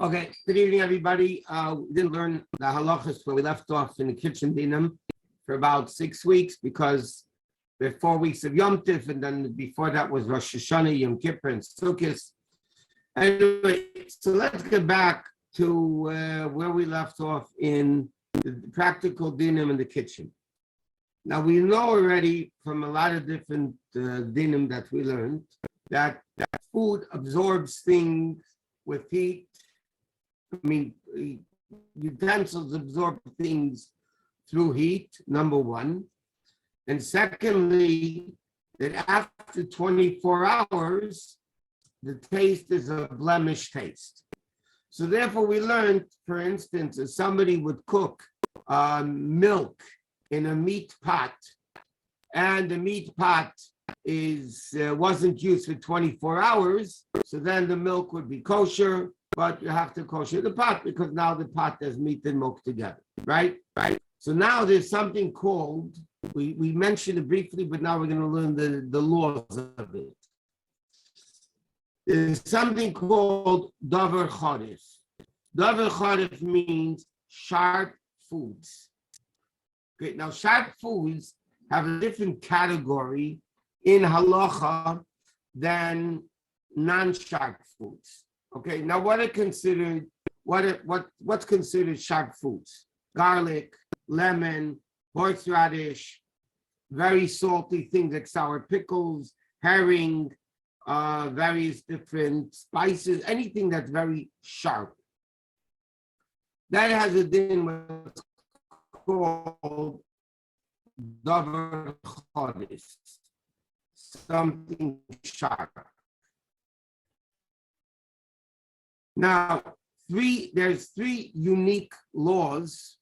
Okay, good evening, everybody. We didn't learn the halachos where we left off in the kitchen dinam for about 6 weeks because there are 4 weeks of Yom Tif, and then before that was Rosh Hashanah, Yom Kippur, and Sukkot. Anyway, so let's get back to where we left off in the practical dinam in the kitchen. Now, we know already from a lot of different dinam that we learned that food absorbs things with heat. I mean, utensils absorb things through heat, number one. And secondly, that after 24 hours, the taste is a blemished taste. So therefore, we learned, for instance, if somebody would cook milk in a meat pot, and the meat pot wasn't used for 24 hours, so then the milk would be kosher, but you have to kosher the pot because now the pot has meat and milk together, right? So now there's something called, we mentioned it briefly, but now we're going to learn the laws of it. There's something called davar chodef. Davar chodef means sharp foods. Okay, now sharp foods have a different category in halacha than non-sharp foods. Okay, now what's considered sharp foods? Garlic, lemon, horseradish, very salty things like sour pickles, herring, various different spices, anything that's very sharp. That has a din what's called davar chodef, something sharp. Now, there's three unique laws.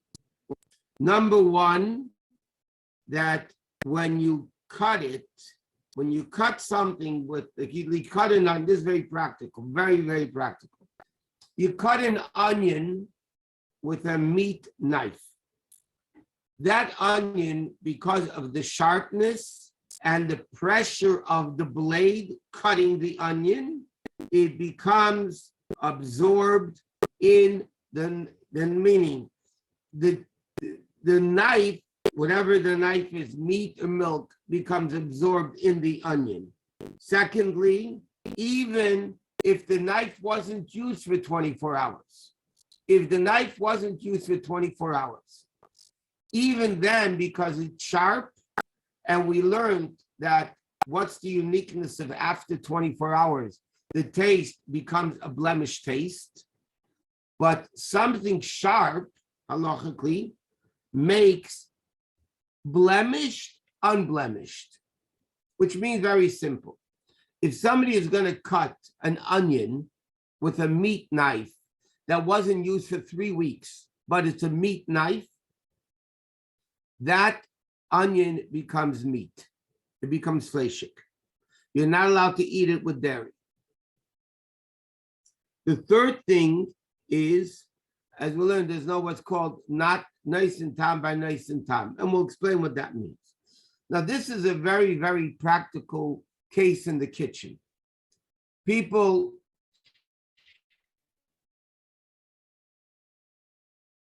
Number one, that when you cut something with, you cut an onion, this is very practical, very, very practical. You cut an onion with a meat knife. That onion, because of the sharpness and the pressure of the blade cutting the onion, it becomes absorbed in the meaning. The knife, whatever the knife is, meat or milk, becomes absorbed in the onion. Secondly, even if the knife wasn't used for 24 hours, even then, because it's sharp, and we learned that what's the uniqueness of after 24 hours? The taste becomes a blemished taste, but something sharp, halachically, makes blemished unblemished, which means very simple. If somebody is going to cut an onion with a meat knife that wasn't used for 3 weeks, but it's a meat knife, that onion becomes meat. It becomes halachic. You're not allowed to eat it with dairy. The third thing is, as we learned, there's no what's called not nice and tam by nice and tam, and we'll explain what that means. Now, this is a very, very practical case in the kitchen. People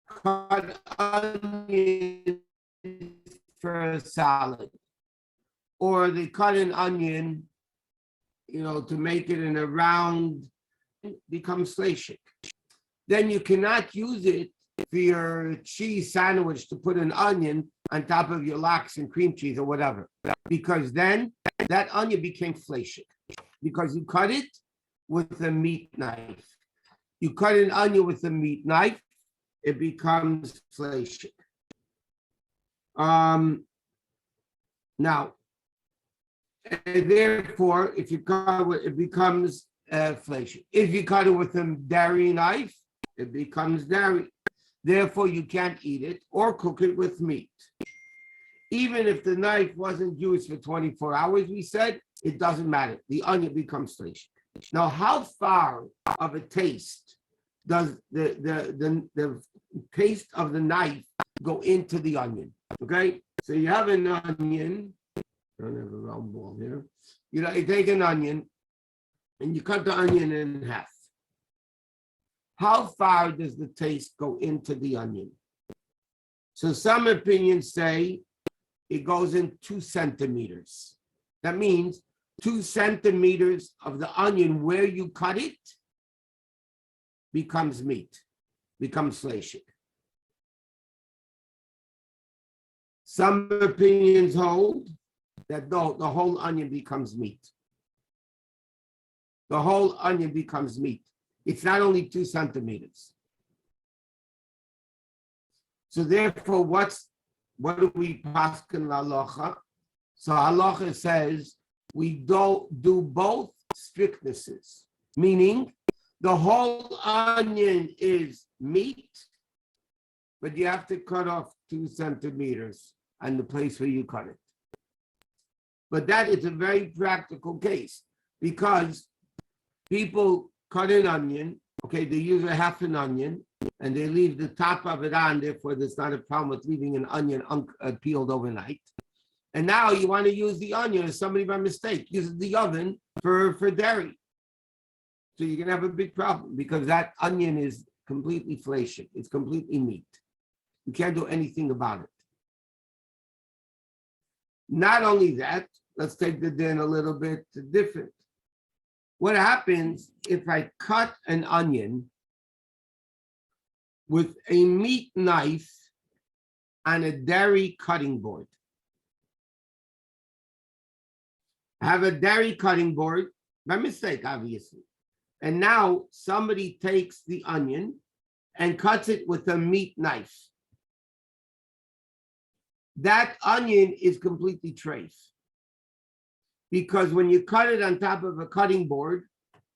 cut onions for a salad, or they cut an onion, to make it in a round, becomes halachic. Then you cannot use it for your cheese sandwich to put an onion on top of your lox and cream cheese or whatever, because then that onion became halachic because you cut it with a meat knife. You cut an onion with a meat knife, it becomes halachic. Now, therefore, if you cut it, it becomes halachic. If you cut it with a dairy knife, it becomes dairy. Therefore, you can't eat it or cook it with meat. Even if the knife wasn't used for 24 hours, we said, it doesn't matter. The onion becomes halachic. Now, how far of a taste does the taste of the knife go into the onion? Okay, so you have an onion. I don't have a round ball here. You take an onion and you cut the onion in half. how far does the taste go into the onion? So some opinions say it goes in 2 centimeters. That means 2 centimeters of the onion where you cut it becomes meat, becomes halachic. Some opinions hold that no, the whole onion becomes meat. The whole onion becomes meat. It's not only 2 centimeters. So therefore, what do we paskin halacha? So halacha says we don't do both strictnesses, meaning the whole onion is meat, but you have to cut off 2 centimeters on the place where you cut it. But that is a very practical case because people cut an onion, okay, they use a half an onion and they leave the top of it on, therefore there's not a problem with leaving an onion peeled overnight. And now you want to use the onion, as somebody by mistake uses the oven for dairy. So you're going to have a big problem because that onion is completely halachic. It's completely meat. You can't do anything about it. Not only that, let's take the din a little bit different. What happens if I cut an onion with a meat knife on a dairy cutting board? I have a dairy cutting board, by mistake, obviously. And now somebody takes the onion and cuts it with a meat knife. That onion is completely treif. Because when you cut it on top of a cutting board,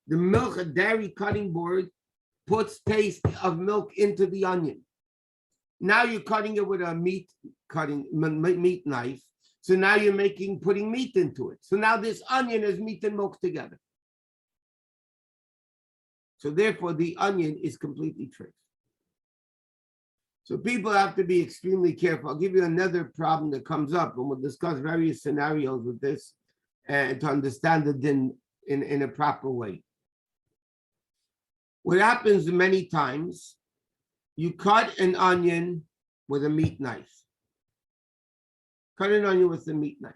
the milk, a dairy cutting board, puts taste of milk into the onion. Now you're cutting it with a meat knife. So now you're putting meat into it. So now this onion is meat and milk together. So therefore the onion is completely treif. So people have to be extremely careful. I'll give you another problem that comes up, and we'll discuss various scenarios with this to understand the din in a proper way. What happens many times, you cut an onion with a meat knife. Cut an onion with a meat knife.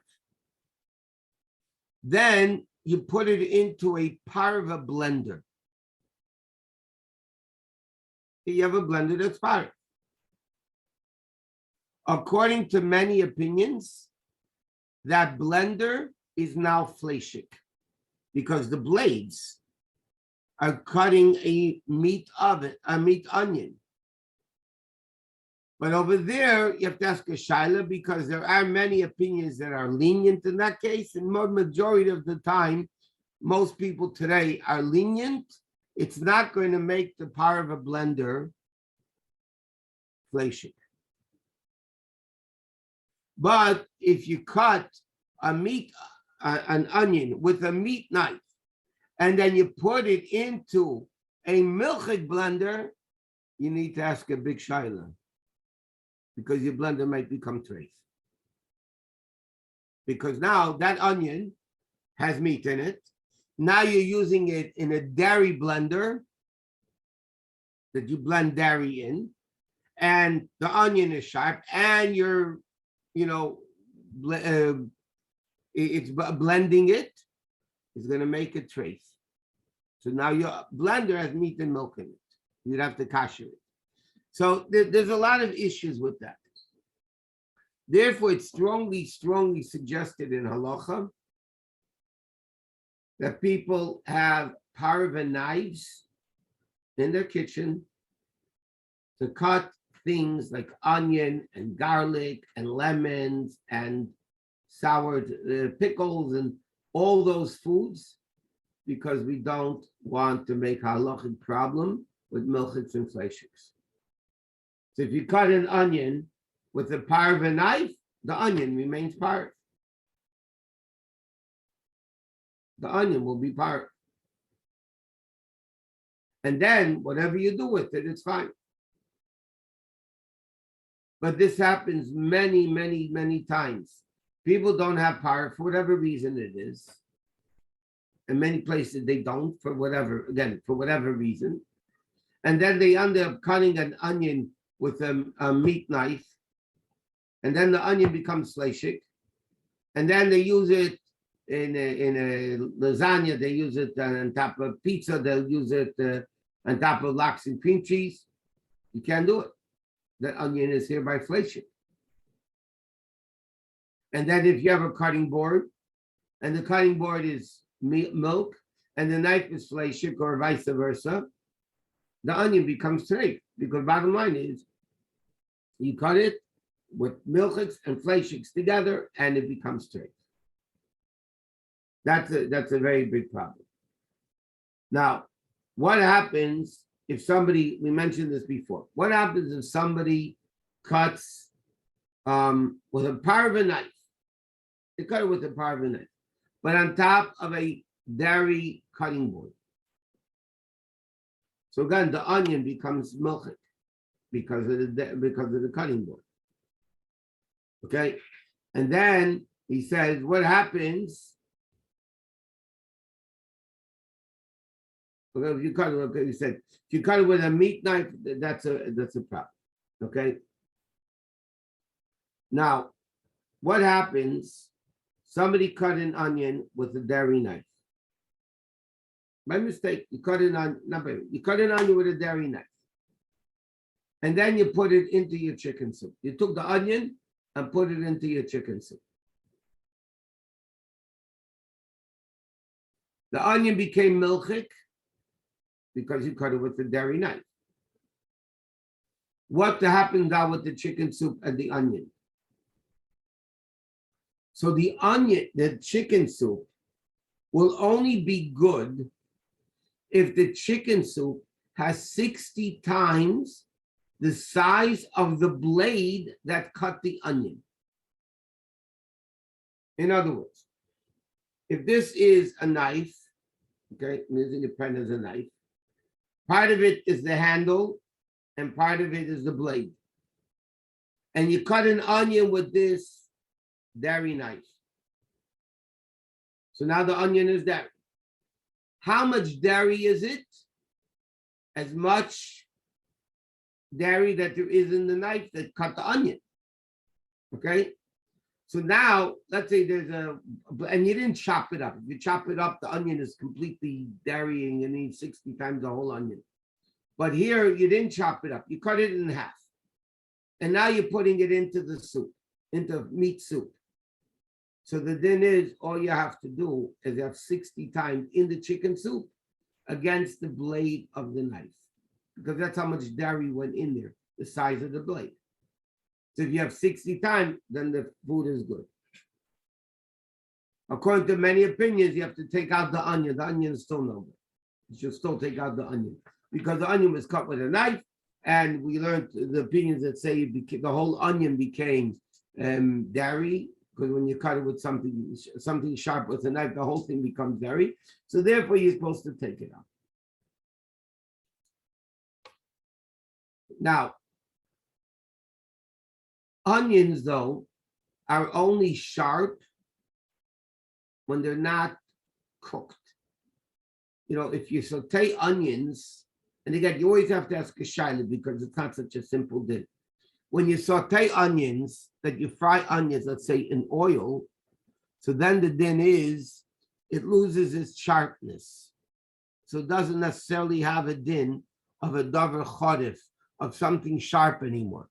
Then you put it into a parva blender. You have a blender that's parva. According to many opinions, that blender is now halachic because the blades are cutting a meat onion. But over there, you have to ask a shaila because there are many opinions that are lenient in that case. And the majority of the time, most people today are lenient. It's not going to make the parva blender halachic. But if you cut an onion with a meat knife, and then you put it into a milchik blender, you need to ask a big shaila, because your blender might become treif. Because now that onion has meat in it. Now you're using it in a dairy blender that you blend dairy in, and the onion is sharp, and you're it's blending it. It's going to make it treif. So now your blender has meat and milk in it. You'd have to kasher it. So there's a lot of issues with that. Therefore, it's strongly suggested in halacha that people have parva knives in their kitchen to cut things like onion and garlic and lemons and sour pickles and all those foods, because we don't want to make a halachic problem with milchiks and halachics. So if you cut an onion with a parva knife, the onion remains parva. The onion will be parva. And then whatever you do with it, it's fine. But this happens many, many, many times. People don't have parva for whatever reason it is. In many places they don't, for whatever reason. and then they end up cutting an onion with a meat knife, and then the onion becomes fleishik, and then they use it in a lasagna, they use it on top of pizza, they'll use it on top of lox and cream cheese. You can't do it. The onion is hereby fleishik. And then if you have a cutting board, and the cutting board is milk, and the knife is fleishik, or vice versa, the onion becomes treif. Because bottom line is, you cut it with milchiks and fleishiks together, and it becomes treif. That's a very big problem. Now, what happens if somebody, we mentioned this before, what happens if somebody cuts with a part of a knife? They cut it with a part of a knife, but on top of a dairy cutting board. So again, the onion becomes milchik because of the cutting board. Okay, and then he says, what happens? Okay, if you cut it, okay, he said, if you cut it with a meat knife, that's a problem. Okay. Now, what happens? Somebody cut an onion with a dairy knife. By mistake, you cut an onion, you cut an onion with a dairy knife. And then you put it into your chicken soup. You took the onion and put it into your chicken soup. The onion became milchik because you cut it with the dairy knife. What happened now with the chicken soup and the onion? So the onion, the chicken soup, will only be good if the chicken soup has 60 times the size of the blade that cut the onion. In other words, if this is a knife, okay, I'm using the pen as a knife, part of it is the handle and part of it is the blade. And you cut an onion with this dairy knife. So now the onion is dairy. How much dairy is it? As much dairy that there is in the knife that cut the onion. Okay? So now, let's say there's and you didn't chop it up. If you chop it up, the onion is completely dairy and you need 60 times the whole onion. But here, you didn't chop it up. You cut it in half. And now you're putting it into the soup, into meat soup. So the din is, all you have to do is have 60 times in the chicken soup against the blade of the knife. Because that's how much dairy went in there, the size of the blade. So if you have 60 times, then the food is good. According to many opinions, you have to take out the onion. The onion is still no good. You should still take out the onion. Because the onion was cut with a knife, and we learned the opinions that say the whole onion became dairy, because when you cut it with something sharp with a knife, the whole thing becomes dairy. So therefore, you're supposed to take it out. Now, onions, though, are only sharp when they're not cooked. You know, if you saute onions, and again, you always have to ask a shaila because it's not such a simple din. When you saute onions, that you fry onions, let's say in oil, so then the din is, it loses its sharpness. So it doesn't necessarily have a din of a davar chodif, of something sharp anymore.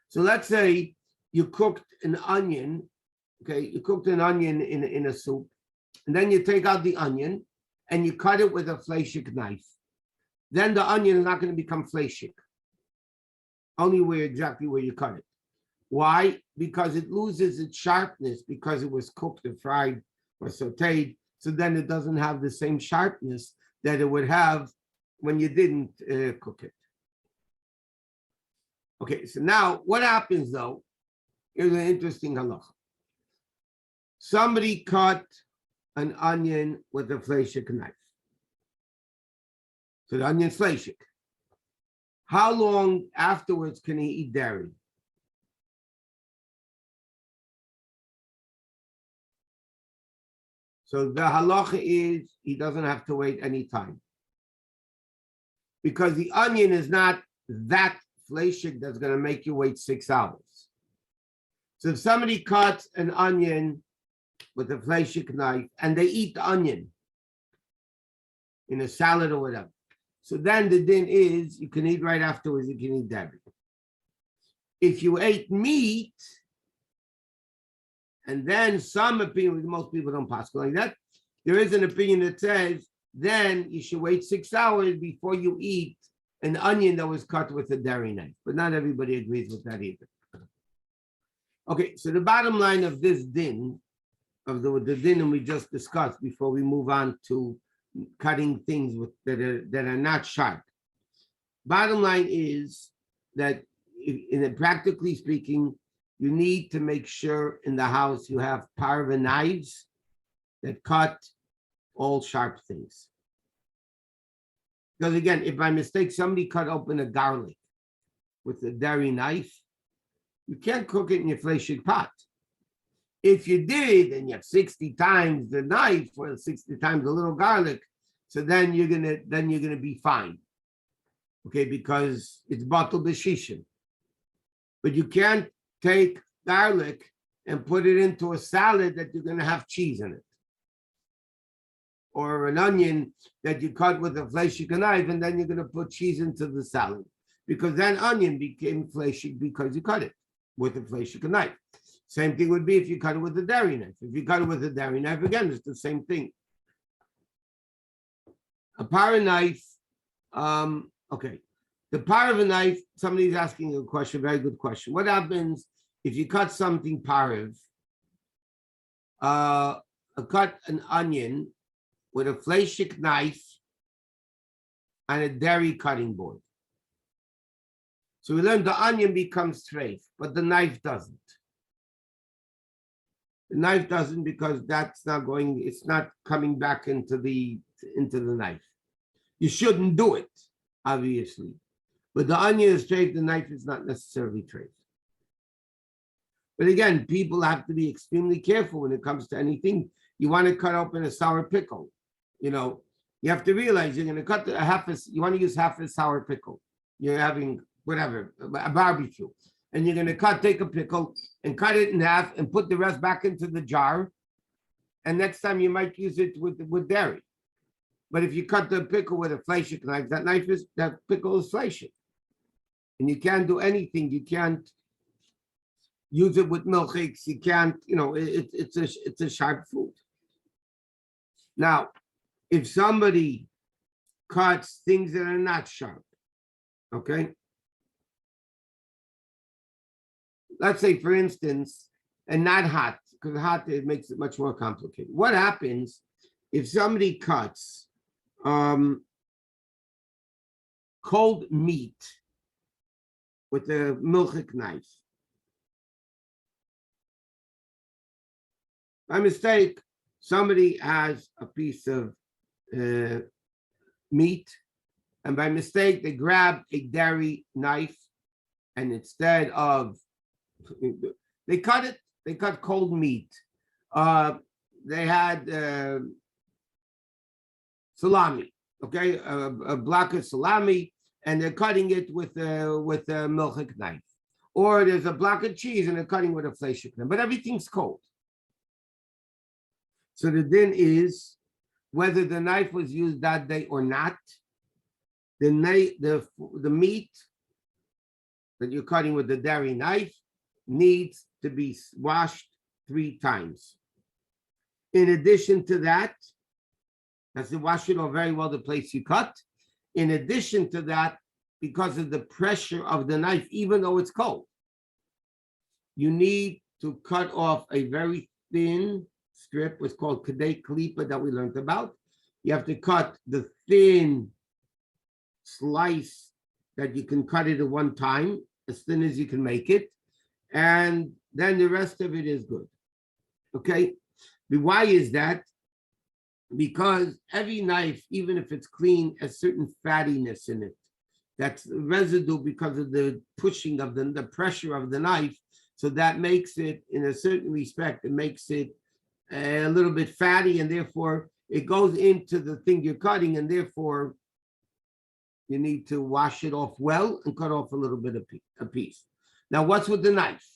So let's say you cooked an onion, okay, you cooked an onion in a soup, and then you take out the onion and you cut it with a fleishik knife. Then the onion is not going to become fleishik, only exactly where you cut it. Why? Because it loses its sharpness because it was cooked or fried or sauteed. So then it doesn't have the same sharpness that it would have when you didn't cook it. Okay, so now what happens though? Here's an interesting halacha. Somebody cut an onion with a fleishik knife. So the onion's fleishik. How long afterwards can he eat dairy? So the halacha is he doesn't have to wait any time. because the onion is not that halachic that's going to make you wait 6 hours. So if somebody cuts an onion with a halachic knife and they eat the onion in a salad or whatever, so then the din is you can eat right afterwards, you can eat that. If you ate meat, and then some opinion, most people don't pass like that, there is an opinion that says then you should wait 6 hours before you eat an onion that was cut with a dairy knife. But not everybody agrees with that either. Okay, so the bottom line of this din, of the din we just discussed before we move on to cutting things that are not sharp. Bottom line is that, practically speaking, you need to make sure in the house you have parva knives that cut all sharp things. Because again, if by mistake somebody cut open a garlic with a dairy knife, you can't cook it in your halachic pot. If you did, and you have 60 times the knife or 60 times the little garlic, so then you're gonna be fine. Okay, because it's batel b'shishim. But you can't take garlic and put it into a salad that you're gonna have cheese in it. Or an onion that you cut with a halachic knife, and then you're gonna put cheese into the salad. Because then onion became halachic because you cut it with a halachic knife. Same thing would be if you cut it with a dairy knife. If you cut it with a dairy knife, again, it's the same thing. A parva knife, okay. The parva knife, somebody's asking a question, very good question. What happens if you cut something parva, cut an onion with a halachic knife on a dairy cutting board? So we learned the onion becomes treif, but the knife doesn't. The knife doesn't because that's not going, it's not coming back into the knife. You shouldn't do it, obviously. But the onion is treif, the knife is not necessarily treif. But again, people have to be extremely careful when it comes to anything. You want to cut open a sour pickle. You know, you have to realize you're going to cut you want to use half a sour pickle. You're having whatever, a barbecue. And you're going to take a pickle and cut it in half and put the rest back into the jar. And next time you might use it with dairy. But if you cut the pickle with a halachic knife, that pickle is halachic. And you can't do anything. You can't use it with milchiks. You can't, it's a sharp food. Now, if somebody cuts things that are not sharp, okay? Let's say, for instance, and not hot, because hot, it makes it much more complicated. What happens if somebody cuts cold meat with a milchic knife? By mistake, somebody has a piece of meat, and by mistake, they grab a dairy knife, and instead of they cut cold meat. They had salami, okay, a block of salami, and they're cutting it with a milchic knife. Or there's a block of cheese and they're cutting with a halachic knife, but everything's cold. So the din is whether the knife was used that day or not. The meat that you're cutting with the dairy knife needs to be washed 3 times. In addition to that, that's to wash it all very well the place you cut. In addition to that, because of the pressure of the knife, even though it's cold, you need to cut off a very thin strip, what's called kadei kalipa that we learned about. You have to cut the thin slice that you can cut it at one time, as thin as you can make it, and then the rest of it is good. Okay? Why is that? Because every knife, even if it's clean, has certain fattiness in it. That's residue because of the pushing of the pressure of the knife. So that makes it, in a certain respect, it makes it a little bit fatty, and therefore it goes into the thing you're cutting, and therefore you need to wash it off well and cut off a little bit of a piece. Now, what's with the knife?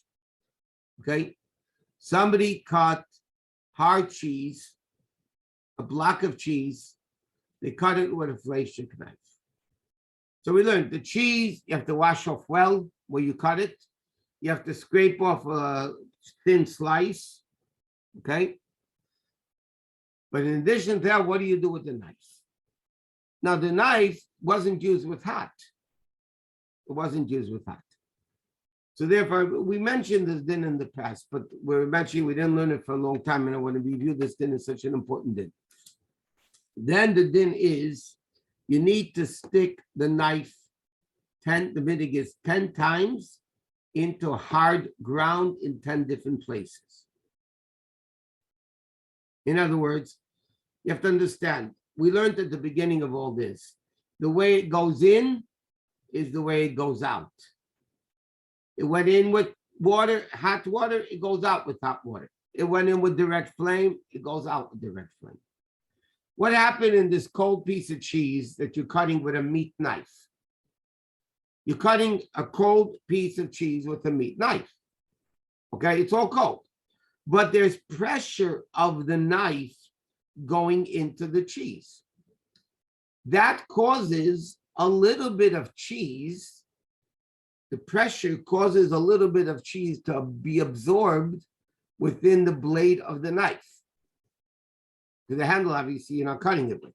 Okay, somebody cut hard cheese, a block of cheese. They cut it with a halachic knife. So we learned the cheese, you have to wash off well where you cut it. You have to scrape off a thin slice, okay? But in addition to that, what do you do with the knife? Now, the knife wasn't used with hot. It wasn't used with hot. So therefore, we mentioned this din in the past, but we're mentioning we didn't learn it for a long time, and I want to review this din as such an important din. Then the din is, you need to stick the knife 10 times into hard ground in 10 different places. In other words, you have to understand, we learned at the beginning of all this, the way it goes in is the way it goes out. It went in with water, hot water, it goes out with hot water. It went in with direct flame, it goes out with direct flame. What happened in this cold piece of cheese that you're cutting with a meat knife? You're cutting a cold piece of cheese with a meat knife. Okay, it's all cold. But there's pressure of the knife going into the cheese. That causes a little bit of cheese. The pressure causes a little bit of cheese to be absorbed within the blade of the knife. The handle, obviously, you're not cutting it with.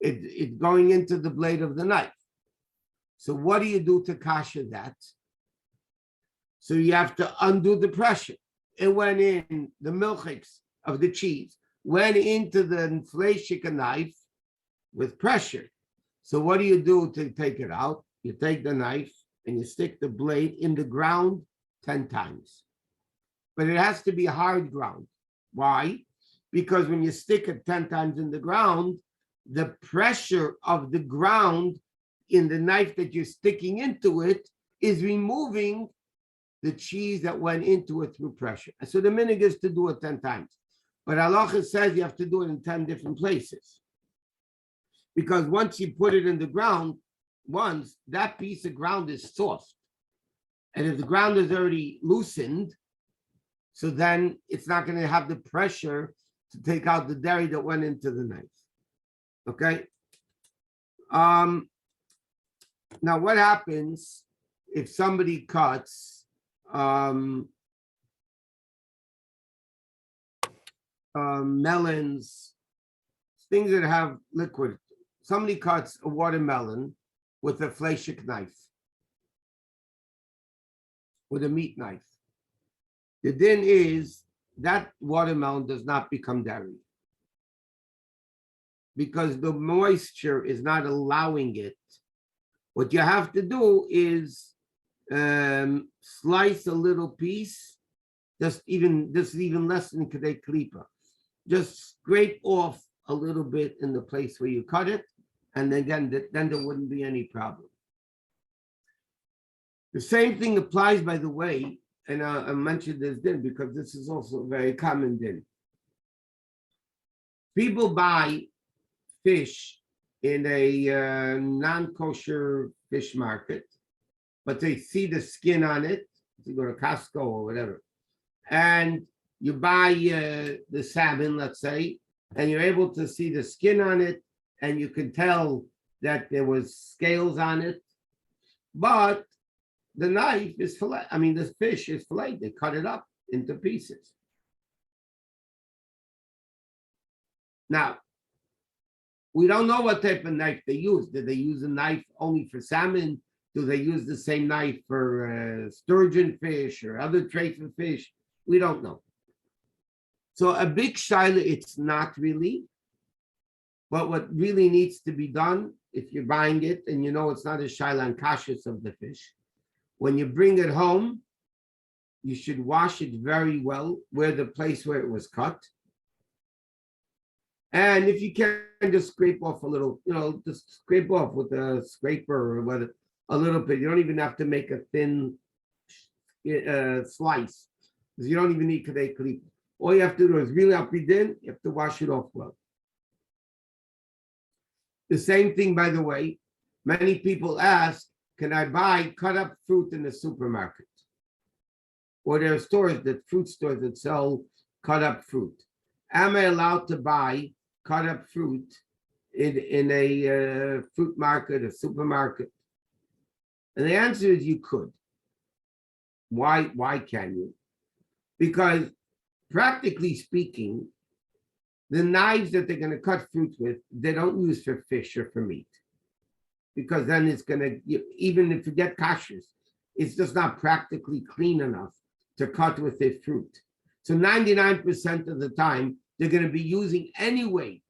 It's going into the blade of the knife. So what do you do to kasha that? So you have to undo the pressure. It went in, the milchiks of the cheese went into the halachic knife with pressure. So what do you do to take it out? You take the knife and you stick the blade in the ground 10 times. But it has to be hard ground. Why? Because when you stick it 10 times in the ground, the pressure of the ground in the knife that you're sticking into it is removing the cheese that went into it through pressure. So the minhag is to do it 10 times. But Halachos says you have to do it in 10 different places. Because once you put it in the ground, once that piece of ground is soft. And if the ground is already loosened, so then it's not going to have the pressure to take out the dairy that went into the knife. Okay. Now, what happens if somebody cuts melons, things that have liquid? Somebody cuts a watermelon with a halachic knife, with a meat knife. The din is that watermelon does not become dairy because the moisture is not allowing it. What you have to do is slice a little piece, just even less than kadei klipa. Just scrape off a little bit in the place where you cut it, and then there wouldn't be any problem. The same thing applies, by the way, and I mentioned this din because this is also a very common din. People buy fish in a non-kosher fish market, but they see the skin on it. You go to Costco or whatever, and you buy the salmon, let's say, and you're able to see the skin on it, and you can tell that there was scales on it, but the knife is fillet. I mean, the fish is fillet. They cut it up into pieces. Now, we don't know what type of knife they use. Did they use a knife only for salmon? Do they use the same knife for sturgeon fish or other traits of fish? We don't know. So a big shaila, it's not really. But what really needs to be done, if you're buying it and you know it's not a shaila and kashrus of the fish, when you bring it home, you should wash it very well where the place where it was cut. And if you can, just scrape off a little, just scrape off with a scraper or whether a little bit. You don't even have to make a thin slice because you don't even need kadei klipa. All you have to do is really Bais Din, you have to wash it off well. The same thing, by the way, Many people ask, can I buy cut up fruit in the supermarket? Or there are fruit stores that sell cut up fruit. Am I allowed to buy cut up fruit in a fruit market, a supermarket? And the answer is you could. Why can you? Because practically speaking, the knives that they're going to cut fruit with, they don't use for fish or for meat. Because then it's going to, even if you get kashrus, it's just not practically clean enough to cut with their fruit. So 99% of the time, they're going to be using anyway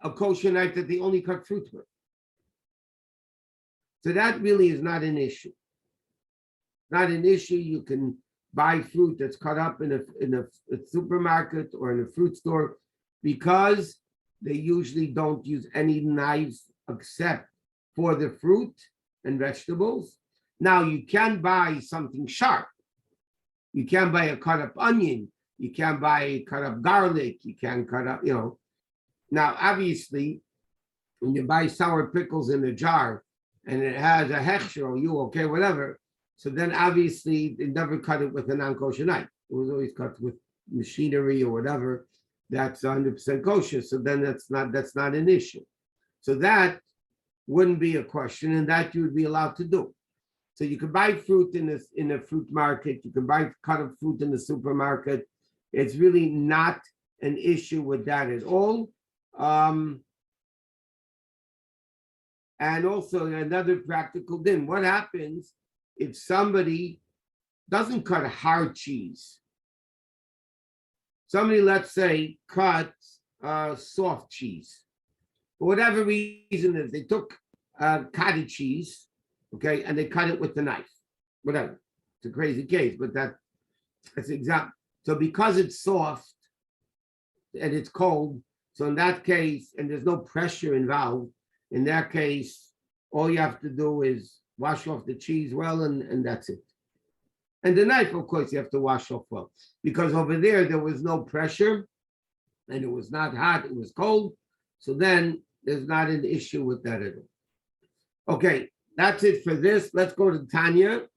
a kosher knife that they only cut fruit with. So that really is not an issue. Not an issue. You can buy fruit that's cut up in a supermarket or in a fruit store because they usually don't use any knives except for the fruit and vegetables. Now you can buy something sharp. You can buy a cut up onion. You can buy cut up garlic. You can cut up, Now, obviously, when you buy sour pickles in a jar and it has a hechsher, whatever. So then obviously they never cut it with a non-kosher knife. It was always cut with machinery or whatever. That's 100% kosher. So then that's not an issue. So that wouldn't be a question, and that you would be allowed to do. So you can buy fruit in a fruit market. You can buy cut up fruit in the supermarket. It's really not an issue with that at all. And also another practical din. What happens if somebody doesn't cut hard cheese? Somebody, let's say, cuts soft cheese. For whatever reason, if they took cottage cheese, okay, and they cut it with the knife, whatever. It's a crazy case, but that's an example. So because it's soft and it's cold, so in that case, and there's no pressure involved, in that case, all you have to do is wash off the cheese well, and that's it. And the knife, of course, you have to wash off well, because over there was no pressure, and it was not hot, it was cold. So then there's not an issue with that at all. Okay, that's it for this. Let's go to Tanya.